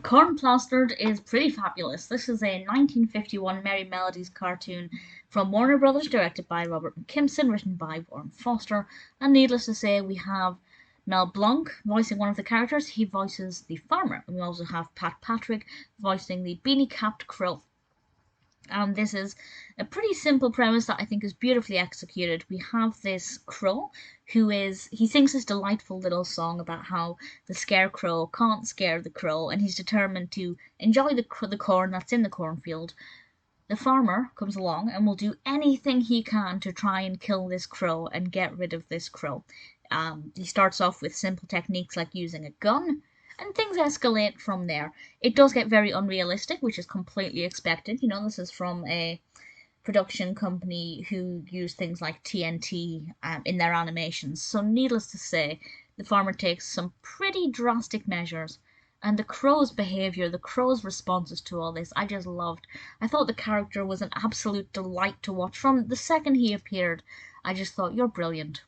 Corn Plastered is pretty fabulous. This is a 1951 Merrie Melodies cartoon from Warner Brothers, directed by Robert McKimson, written by Warren Foster. And needless to say, we have Mel Blanc voicing one of the characters. He voices the farmer. And we also have Pat Patrick voicing the Beanie-Capped crow. This is a pretty simple premise that I think is beautifully executed. We have this crow he sings this delightful little song about how the scarecrow can't scare the crow, and he's determined to enjoy the corn that's in the cornfield. The farmer comes along and will do anything he can to try and kill this crow and get rid of this crow. He starts off with simple techniques like using a gun, and things escalate from there. It does get very unrealistic, which is completely expected. You know, this is from a production company who use things like TNT in their animations. So, needless to say, the farmer takes some pretty drastic measures. And the crow's behaviour, the crow's responses to all this, I just loved. I thought the character was an absolute delight to watch. From the second he appeared, I just thought, you're brilliant.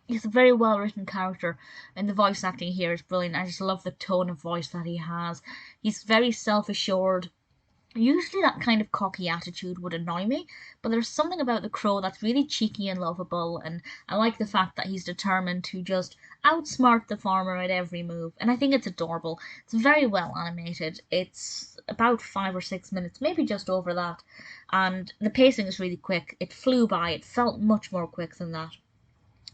He's a very well written character, and the voice acting here is brilliant. I just love the tone of voice that he has. He's very self assured. Usually, that kind of cocky attitude would annoy me, but there's something about the crow that's really cheeky and lovable, and I like the fact that he's determined to just outsmart the farmer at every move, and I think it's adorable. It's very well animated. It's about 5 or 6 minutes, maybe just over that, and the pacing is really quick. It flew by, it felt much more quick than that.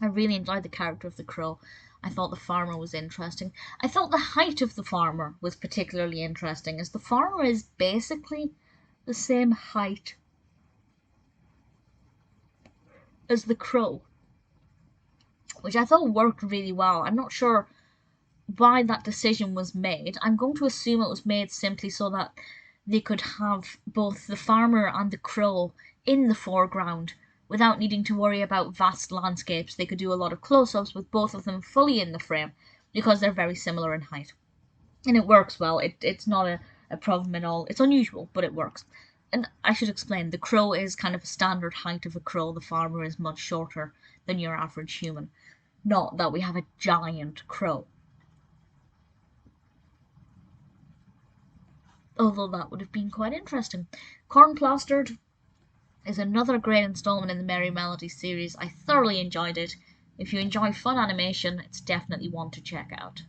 I really enjoyed the character of the crow. I thought the farmer was interesting. I thought the height of the farmer was particularly interesting, as the farmer is basically the same height as the crow, which I thought worked really well. I'm not sure why that decision was made. I'm going to assume it was made simply so that they could have both the farmer and the crow in the foreground without needing to worry about vast landscapes. They could do a lot of close ups with both of them fully in the frame because they're very similar in height. And it works well. It's not a problem at all. It's unusual, but it works. And I should explain, the crow is kind of a standard height of a crow. The farmer is much shorter than your average human. Not that we have a giant crow. Although that would have been quite interesting. Corn Plastered is another great installment in the Merrie Melodies series. I thoroughly enjoyed it. If you enjoy fun animation, it's definitely one to check out.